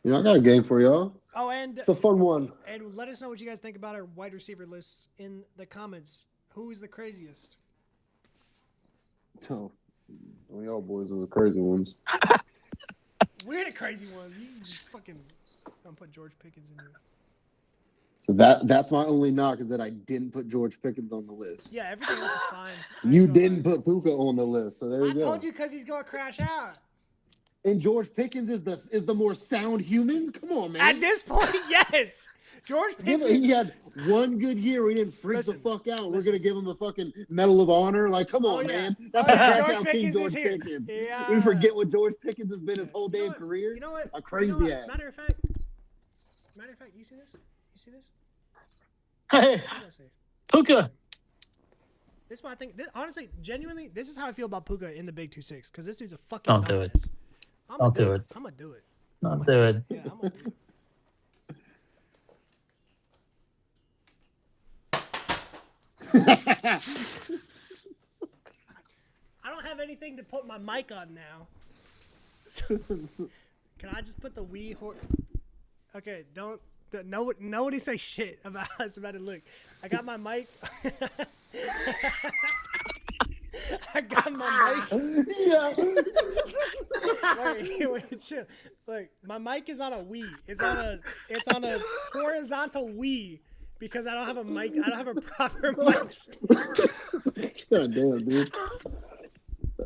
You know, I got a game for y'all. Oh, and It's a fun one. And let us know what you guys think about our wide receiver lists in the comments. Who is the craziest? Oh, y'all boys are the crazy ones. We're the crazy ones. You just fucking don't put George Pickens in here. So that's my only knock is that I didn't put George Pickens on the list. Yeah, everything else is fine. You didn't put Puka on the list, so there you go. I told you because he's going to crash out. And George Pickens is the more sound human? Come on, man. At this point, yes. George Pickens. He had one good year where he didn't freak the fuck out. We're going to give him the fucking Medal of Honor. Like, come on, man. That's the crash out king, George Pickens. Yeah. We forget what George Pickens has been his whole damn career. You know what? A crazy ass. Matter of fact, you see this? You see this? Hey, Puka. This is what I think. Honestly, genuinely, this is how I feel about Puka in the Big 2-6 because this dude's a fucking. Don't do it. Don't do it. I'm gonna do it. Don't do it. Yeah, I'm gonna do it. I don't have anything to put my mic on now. So, can I just put the Wii horse? Okay, nobody say shit about us about it. Look, I got my mic. I got my mic. Yeah. Wait, chill. Look, my mic is on a Wii. It's on a horizontal Wii because I don't have a mic. I don't have a proper mic. God damn, dude.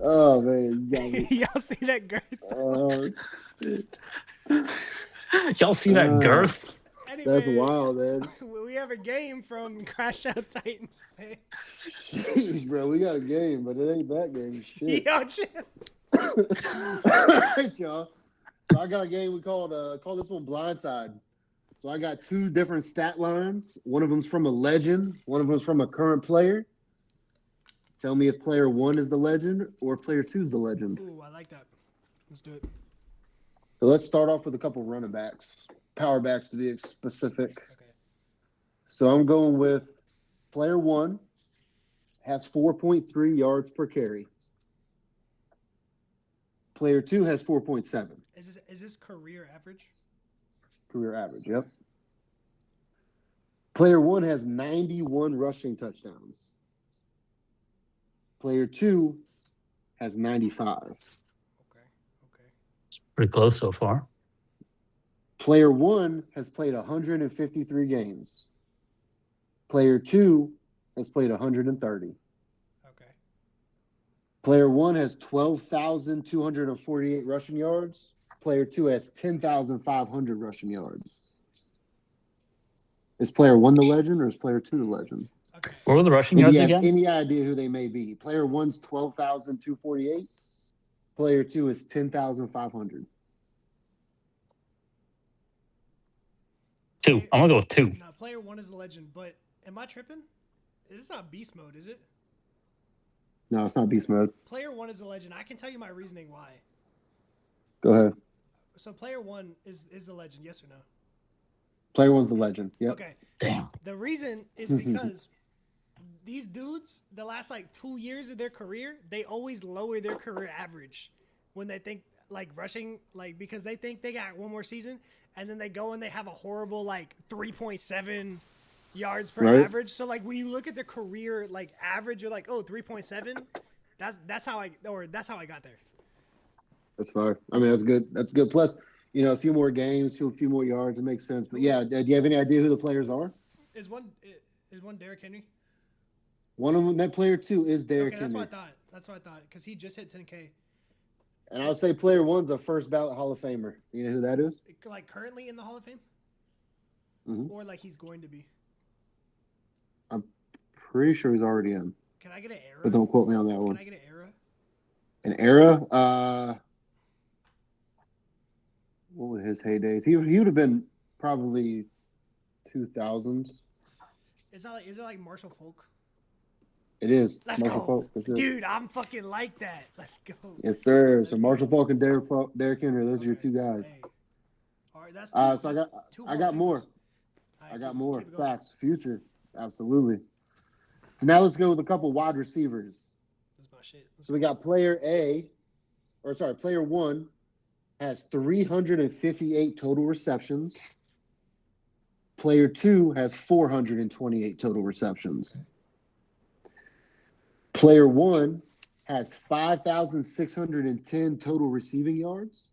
Oh man, you got me. Y'all see that girth? Oh shit. Y'all see that girth? Anyway, That's wild, man. We have a game from CrashOut Titans. Jeez, bro, we got a game, but it ain't that game. Shit. Yo, chill. All right, y'all. So I got a game we call this one Blindside. So I got two different stat lines. One of them's from a legend. One of them's from a current player. Tell me if player 1 is the legend or player 2 is the legend. Ooh, I like that. Let's do it. So let's start off with a couple running backs, power backs to be specific. Okay. So I'm going with player 1 has 4.3 yards per carry. Player 2 has 4.7. Is this career average? Career average, yep. Player 1 has 91 rushing touchdowns. Player 2 has 95. Okay. It's pretty close so far. Player 1 has played 153 games. Player 2 has played 130. Okay. Player 1 has 12,248 rushing yards. Player 2 has 10,500 rushing yards. Is player 1 the legend or is player 2 the legend? Okay. What were the rushing Do yards you have again? any idea who they may be? Player 1's 12,248. Player 2 is 10,500. 2. I'm gonna go with 2. No, player 1 is the legend, but am I tripping? This is not beast mode, is it? No, it's not beast mode. Player 1 is the legend. I can tell you my reasoning why. Go ahead. So player 1 is the legend, yes or no? Player 1's the legend. Yep. Okay. Damn. The reason is because these dudes, the last like 2 years of their career, they always lower their career average when they think like rushing, like because they think they got one more season, and then they go and they have a horrible like 3.7 yards per average. So like when you look at the career like average, you're like, oh, 3.7. That's how I got there. That's fine. I mean, that's good. That's good. Plus, a few more games, a few more yards. It makes sense. But yeah, do you have any idea who the players are? Is one Derrick Henry? One of them, that player 2 is Derrick Okay, that's Henry. That's what I thought. Because he just hit 10K. And I'll say player 1's a first ballot Hall of Famer. You know who that is? Like currently in the Hall of Fame? Mm-hmm. Or like he's going to be? I'm pretty sure he's already in. Can I get an era? But don't quote me on that one. Can I get an era? An era? What were his heydays? He would have been probably 2000s. Is it like Marshall Falk? It is. Let's Marshall go. Falk, for sure. Dude, I'm fucking like that. Let's go. Yes, sir. Let's So Marshall go. Falk and Derrick Henry, those are your two guys. Hey. All right, that's So that's I got more. Right, I got more keep it going. facts. Future, absolutely. So now let's go with a couple wide receivers. That's my shit. So we got player 1 has 358 total receptions. Player 2 has 428 total receptions. Player 1 has 5,610 total receiving yards.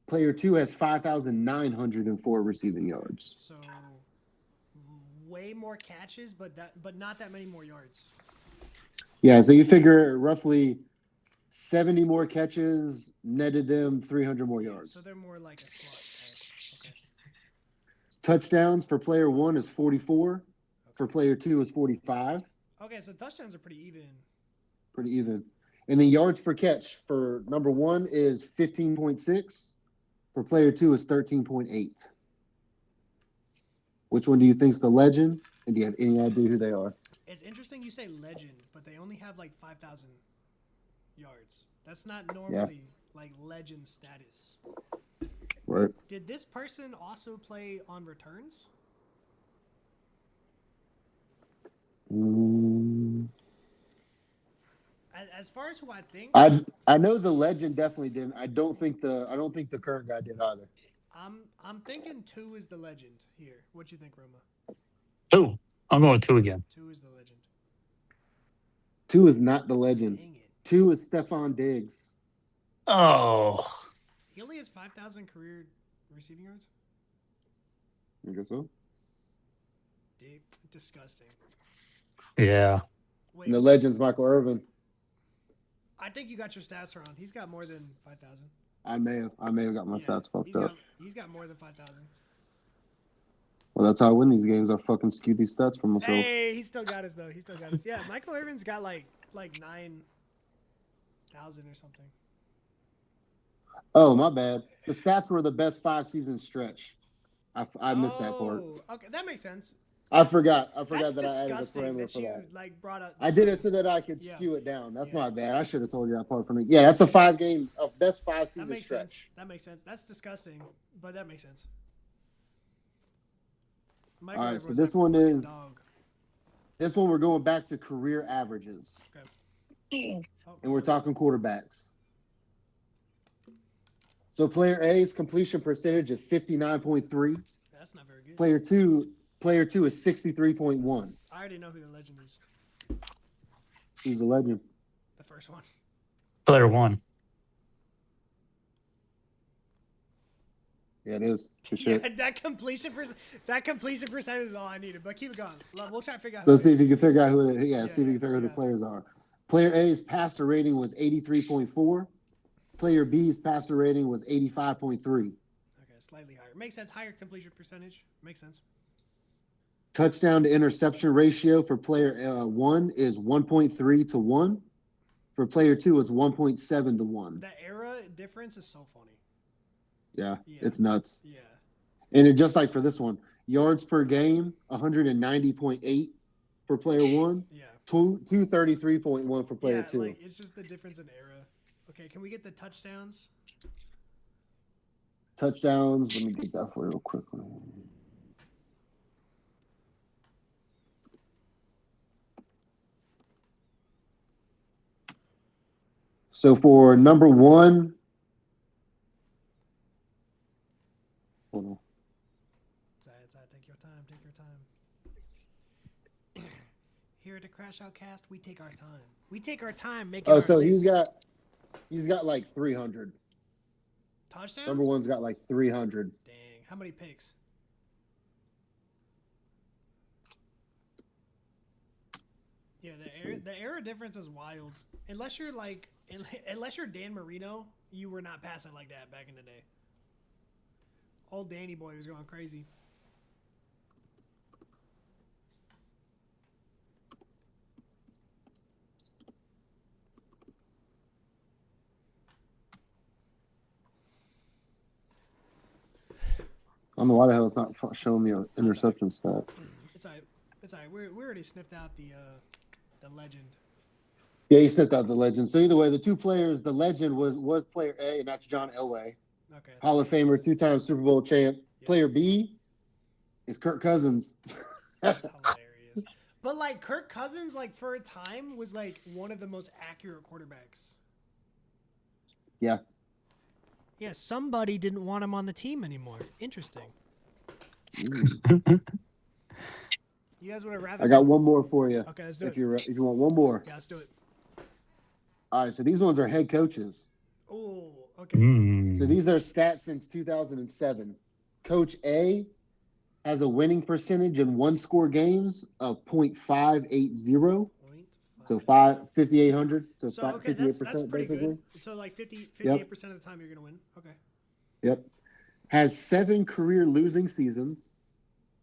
Player 2 has 5,904 receiving yards. So way more catches, but not that many more yards. Yeah, so you figure roughly 70 more catches netted them 300 more yards. So they're more like a slot type. Okay. Touchdowns for player 1 is 44. For player 2 is 45. Okay, so touchdowns are pretty even. Pretty even. And then yards per catch for number 1 is 15.6. For player 2 is 13.8. Which one do you think's the legend? And do you have any idea who they are? It's interesting you say legend, but they only have like 5,000 yards. That's not normally like legend status. Right. Did this person also play on returns? As far as who I think, I know the legend definitely didn't. I don't think the current guy did either. I'm thinking 2 is the legend here. What you think, Roma? 2. I'm going with 2 again. 2 is the legend. 2 is not the legend. Dang it. 2 is Stephon Diggs. Oh. He only has 5,000 career receiving yards? I guess so. Disgusting. Yeah. Wait, And the legend's Michael Irvin. I think you got your stats wrong. He's got more than 5,000. I may have got my stats fucked up. He's got more than 5,000. Well, that's how I win these games. I fucking skew these stats for myself. Hey, he still got us though. He still got us. Yeah, Michael Irvin's got like 9,000 or something. Oh, my bad. The stats were the best 5-season stretch. I missed that part. Okay, that makes sense. I forgot that I added a parameter for that. Like brought up. I did it so that I could skew it down. That's my bad. I should have told you that part from it. Yeah, that's a best 5-season stretch. That makes sense. That's disgusting, but that makes sense. All right, so this one we're going back to career averages. Okay. And we're talking quarterbacks. So player A's completion percentage is 59.3. That's not very good. Player 2 is 63.1. I already know who the legend is. Who's the legend? The first one. Player 1. Yeah, it is. For sure. Yeah, that completion percentage is all I needed. But keep it going. We'll try to figure out. So let's see if you can figure out who. See if you can figure out who the players are. Player A's passer rating was 83.4. Player B's passer rating was 85.3. Okay, slightly higher. Makes sense. Higher completion percentage. Makes sense. Touchdown to interception ratio for player 1 is 1.3 to 1. For player 2, it's 1.7 to 1. The era difference is so funny. Yeah, it's nuts. Yeah. And just like for this one, yards per game, 190.8 for player 1. Yeah. 233.1 for player 2. Like, it's just the difference in era. Okay, can we get the touchdowns? Touchdowns. Let me get that for you real quickly. So for number 1, hold on. Take your time. Here at the CrashOut Cast, we take our time. We take our time making. Oh, so he's got like 300 touchdowns. Number 1's got like 300. Dang, how many picks? Yeah, the era difference is wild. Unless you're Dan Marino, you were not passing like that back in the day. Old Danny boy was going crazy. I don't know why the hell it's not showing me an interception stat. It's all right. It's all right. We already sniffed out the legend. Yeah, he sniffed out the legend. So either way, the two players, the legend was player A, and that's John Elway. Okay. Hall of Famer, 2-time Super Bowl champ. Yep. Player B is Kirk Cousins. That's hilarious. But like Kirk Cousins, like for a time, was like one of the most accurate quarterbacks. Yeah. Yeah, somebody didn't want him on the team anymore. Interesting. You guys would have rather. I got one more for you. Okay, let's do it. If you want one more. Yeah, let's do it. All right, so these ones are head coaches. Oh, okay. So these are stats since 2007. Coach A has a winning percentage in one-score games of .580. So 5,800. So okay, 58% that's pretty basically. Good. So like 58% of the time you're gonna win. Okay. Yep. Has 7 career losing seasons.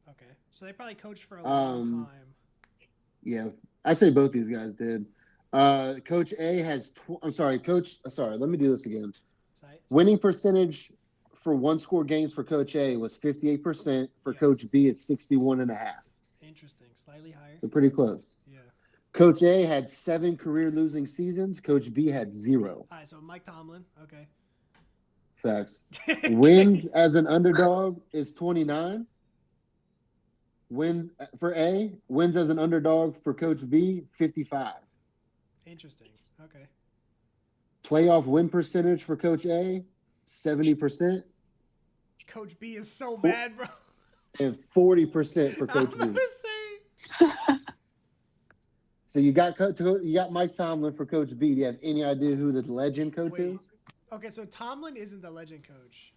Okay. So they probably coached for a long time. Yeah, I'd say both these guys did. Coach A has. Let me do this again. Winning percentage for one-score games for Coach A was 58%. For Coach B, it's 61.5. Interesting. Slightly higher. So pretty close. Yeah. Coach A had 7 career losing seasons. Coach B had 0. All right, so Mike Tomlin. Okay. Facts. Wins as an underdog is 29. Win for A. Wins as an underdog for Coach B, 55. Interesting. Okay. Playoff win percentage for Coach A, 70%. Coach B is so mad, bro. And 40% for Coach B. So you got Mike Tomlin for Coach B. Do you have any idea who the legend coach is? Okay, so Tomlin isn't the legend coach.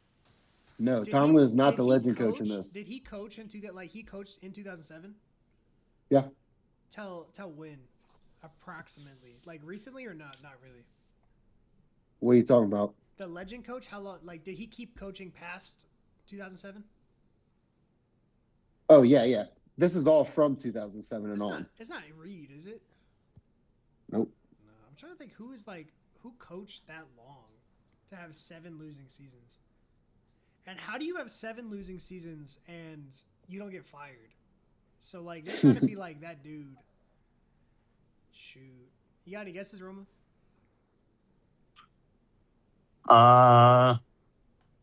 No, Tomlin is not the legend coach in this. Did he coach he coached in 2007? Yeah. Tell when, approximately. Like recently or not? Not really. What are you talking about? The legend coach, how long? Like, did he keep coaching past 2007? Oh yeah. This is all from 2007 and on. It's not Reed, is it? Nope. No, I'm trying to think who coached that long to have 7 losing seasons. And how do you have 7 losing seasons and you don't get fired? So like, there's got to be like that dude. Shoot, you got any guesses, Roma?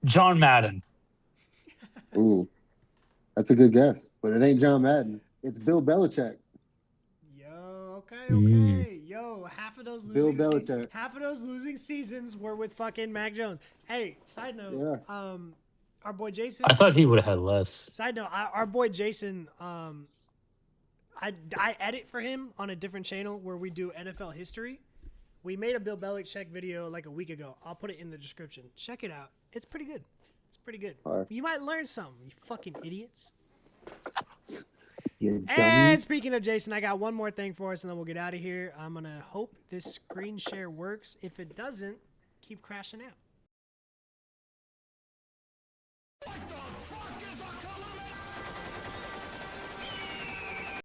John Madden. Ooh, that's a good guess, but it ain't John Madden. It's Bill Belichick. Yo, okay. Yo, half of those losing seasons were with fucking Mac Jones. Hey, side note, our boy Jason. I thought he would have had less. Side note, our boy Jason, I edit for him on a different channel where we do NFL history. We made a Bill Belichick video like a week ago. I'll put it in the description. Check it out. It's pretty good. Right. You might learn something, you fucking idiots. You And speaking of Jason, I got one more thing for us, and then we'll get out of here. I'm going to hope this screen share works. If it doesn't, keep crashing out.